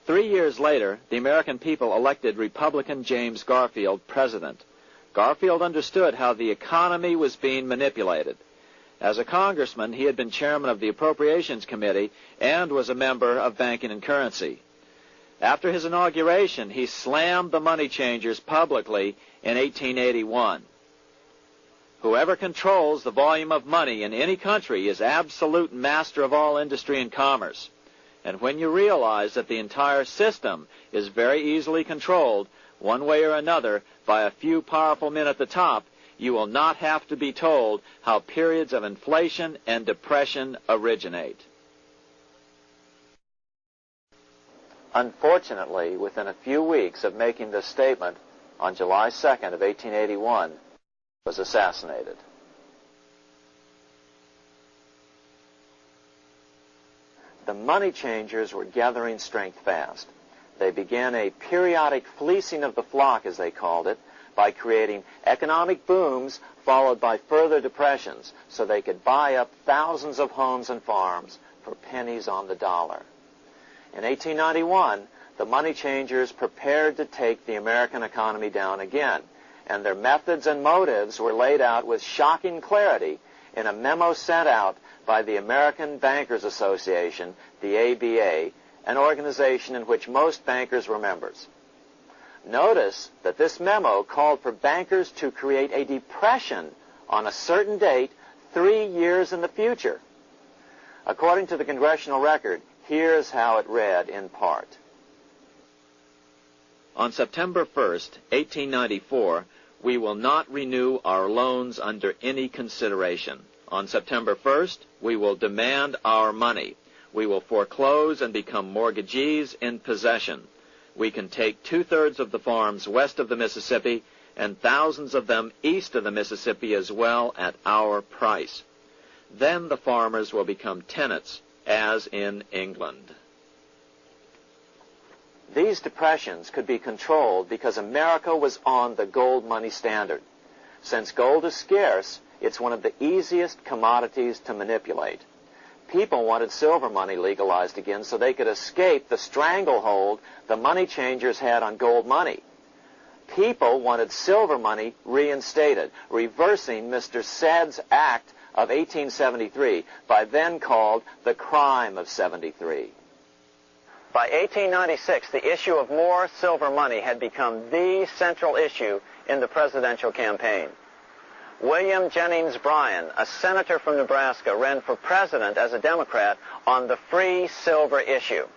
3 years later, the American people elected Republican James Garfield president. Garfield understood how the economy was being manipulated. As a congressman, he had been chairman of the Appropriations Committee and was a member of Banking and Currency. After his inauguration, he slammed the money changers publicly in 1881. Whoever controls the volume of money in any country is absolute master of all industry and commerce. And when you realize that the entire system is very easily controlled, one way or another, by a few powerful men at the top, you will not have to be told how periods of inflation and depression originate. Unfortunately, within a few weeks of making this statement, on July 2nd of 1881, was assassinated. The money changers were gathering strength fast. They began a periodic fleecing of the flock, as they called it, by creating economic booms followed by further depressions so they could buy up thousands of homes and farms for pennies on the dollar. In 1891, the money changers prepared to take the American economy down again, and their methods and motives were laid out with shocking clarity in a memo sent out by the American Bankers Association, the ABA, an organization in which most bankers were members. Notice that this memo called for bankers to create a depression on a certain date 3 years in the future. According to the congressional record, here's how it read in part. On September 1st, 1894, we will not renew our loans under any consideration. On September 1st, we will demand our money. We will foreclose and become mortgagees in possession. We can take 2/3 of the farms west of the Mississippi and thousands of them east of the Mississippi as well at our price. Then the farmers will become tenants, as in England. These depressions could be controlled because America was on the gold money standard. Since gold is scarce, it's one of the easiest commodities to manipulate. People wanted silver money legalized again so they could escape the stranglehold the money changers had on gold money. People wanted silver money reinstated, reversing Mr. Said's Act of 1873, by then called the Crime of 73. By 1896, the issue of more silver money had become the central issue in the presidential campaign. William Jennings Bryan, a senator from Nebraska, ran for president as a Democrat on the free silver issue.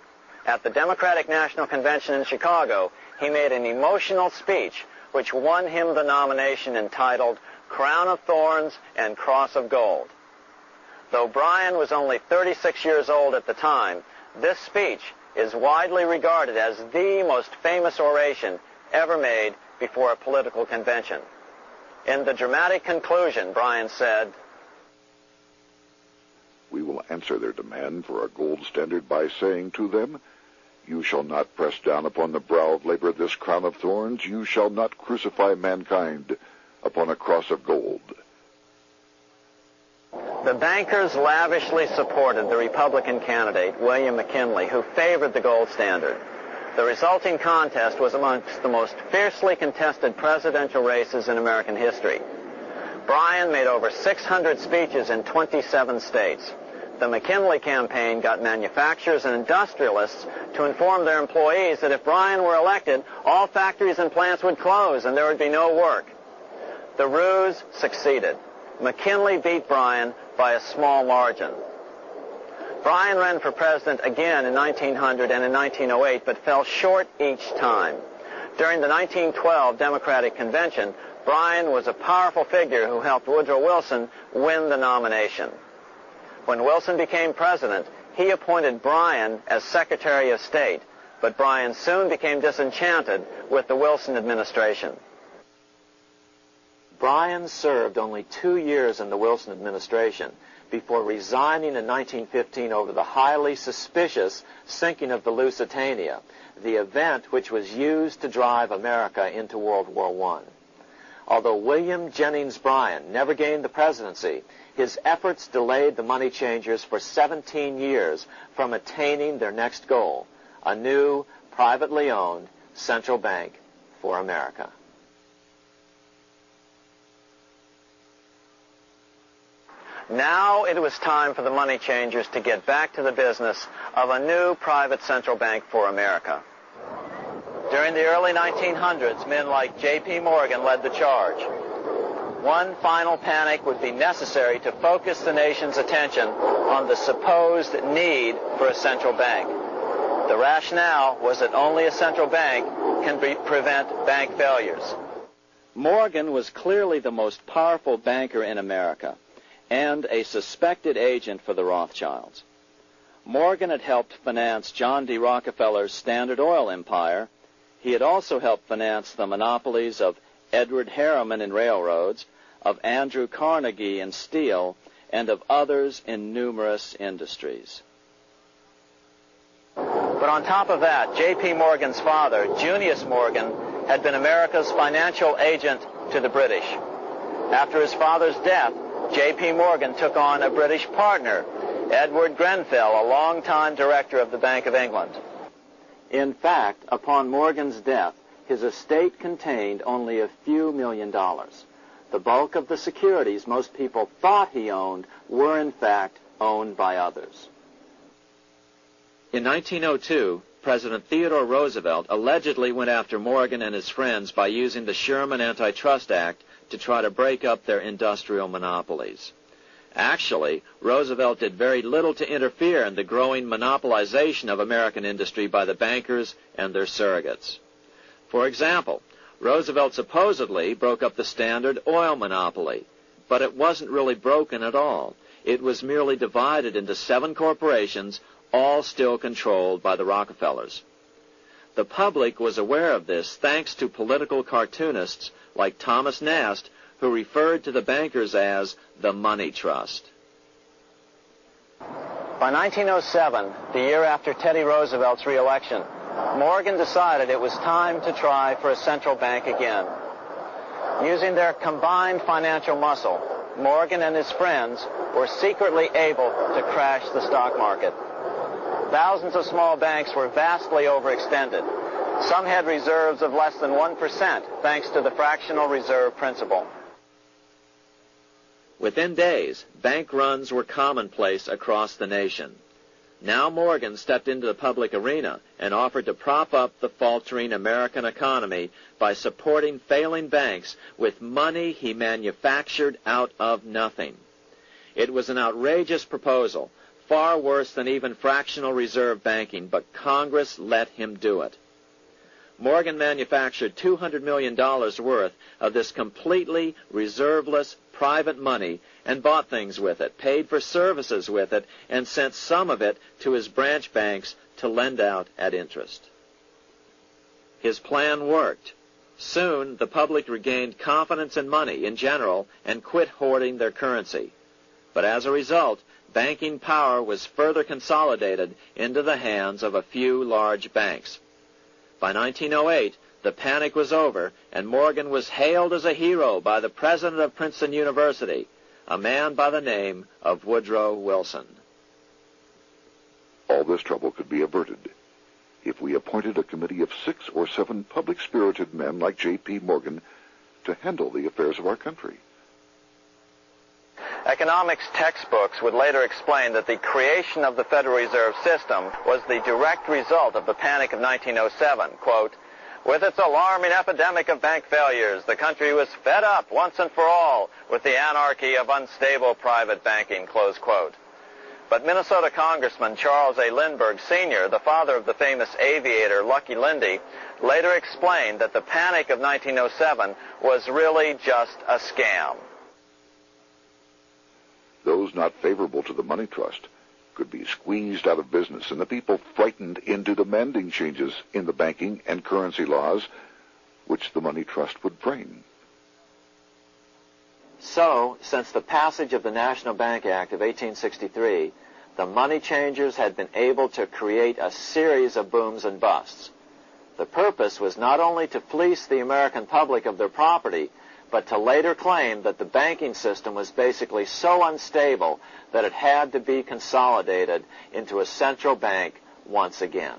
At the Democratic National Convention in Chicago, he made an emotional speech which won him the nomination entitled Crown of Thorns and Cross of Gold. Though Bryan was only 36 years old at the time, this speech is widely regarded as the most famous oration ever made before a political convention. In the dramatic conclusion, Bryan said, "We will answer their demand for a gold standard by saying to them, you shall not press down upon the brow of labor this crown of thorns, you shall not crucify mankind upon a cross of gold." The bankers lavishly supported the Republican candidate, William McKinley, who favored the gold standard. The resulting contest was amongst the most fiercely contested presidential races in American history. Bryan made over 600 speeches in 27 states. The McKinley campaign got manufacturers and industrialists to inform their employees that if Bryan were elected, all factories and plants would close and there would be no work. The ruse succeeded. McKinley beat Bryan by a small margin. Bryan ran for president again in 1900 and in 1908, but fell short each time. During the 1912 Democratic Convention, Bryan was a powerful figure who helped Woodrow Wilson win the nomination. When Wilson became president, he appointed Bryan as Secretary of State, but Bryan soon became disenchanted with the Wilson administration. Bryan served only 2 years in the Wilson administration before resigning in 1915 over the highly suspicious sinking of the Lusitania, the event which was used to drive America into World War I. Although William Jennings Bryan never gained the presidency, his efforts delayed the money changers for 17 years from attaining their next goal, a new privately owned central bank for America. Now it was time for the money changers to get back to the business of a new private central bank for America. During the early 1900s, men like J.P. Morgan led the charge. One final panic would be necessary to focus the nation's attention on the supposed need for a central bank. The rationale was that only a central bank can prevent bank failures. Morgan was clearly the most powerful banker in America and a suspected agent for the Rothschilds. Morgan had helped finance John D. Rockefeller's Standard Oil empire. He had also helped finance the monopolies of Edward Harriman in railroads, of Andrew Carnegie in steel, and of others in numerous industries. But on top of that, J.P. Morgan's father, Junius Morgan, had been America's financial agent to the British. After his father's death, J.P. Morgan took on a British partner, Edward Grenfell, a longtime director of the Bank of England. In fact, upon Morgan's death, his estate contained only a few $1 million. The bulk of the securities most people thought he owned were, in fact, owned by others. In 1902, President Theodore Roosevelt allegedly went after Morgan and his friends by using the Sherman Antitrust Act to try to break up their industrial monopolies. Actually, Roosevelt did very little to interfere in the growing monopolization of American industry by the bankers and their surrogates. For example, Roosevelt supposedly broke up the Standard Oil monopoly, but it wasn't really broken at all. It was merely divided into 7 corporations, all still controlled by the Rockefellers. The public was aware of this thanks to political cartoonists like Thomas Nast, who referred to the bankers as the money trust. By 1907, the year after Teddy Roosevelt's re-election, Morgan decided it was time to try for a central bank again. Using their combined financial muscle, Morgan and his friends were secretly able to crash the stock market. Thousands of small banks were vastly overextended. Some had reserves of less than 1% thanks to the fractional reserve principle. Within days, bank runs were commonplace across the nation. Now Morgan stepped into the public arena and offered to prop up the faltering American economy by supporting failing banks with money he manufactured out of nothing. It was an outrageous proposal, far worse than even fractional reserve banking, but Congress let him do it. Morgan manufactured $200 million worth of this completely reserveless private money and bought things with it, paid for services with it, and sent some of it to his branch banks to lend out at interest. His plan worked. Soon, the public regained confidence in money in general and quit hoarding their currency. But as a result, banking power was further consolidated into the hands of a few large banks. By 1908, the panic was over, and Morgan was hailed as a hero by the president of Princeton University, a man by the name of Woodrow Wilson. All this trouble could be averted if we appointed a committee of 6 or 7 public-spirited men like J.P. Morgan to handle the affairs of our country. Economics textbooks would later explain that the creation of the Federal Reserve System was the direct result of the panic of 1907. Quote, "With its alarming epidemic of bank failures, the country was fed up once and for all with the anarchy of unstable private banking," close quote. But Minnesota Congressman Charles A. Lindbergh Sr., the father of the famous aviator Lucky Lindy, later explained that the panic of 1907 was really just a scam. Those not favorable to the money trust could be squeezed out of business, and the people frightened into demanding changes in the banking and currency laws which the money trust would frame. So, since the passage of the National Bank Act of 1863, the money changers had been able to create a series of booms and busts. The purpose was not only to fleece the American public of their property, but to later claim that the banking system was basically so unstable that it had to be consolidated into a central bank once again.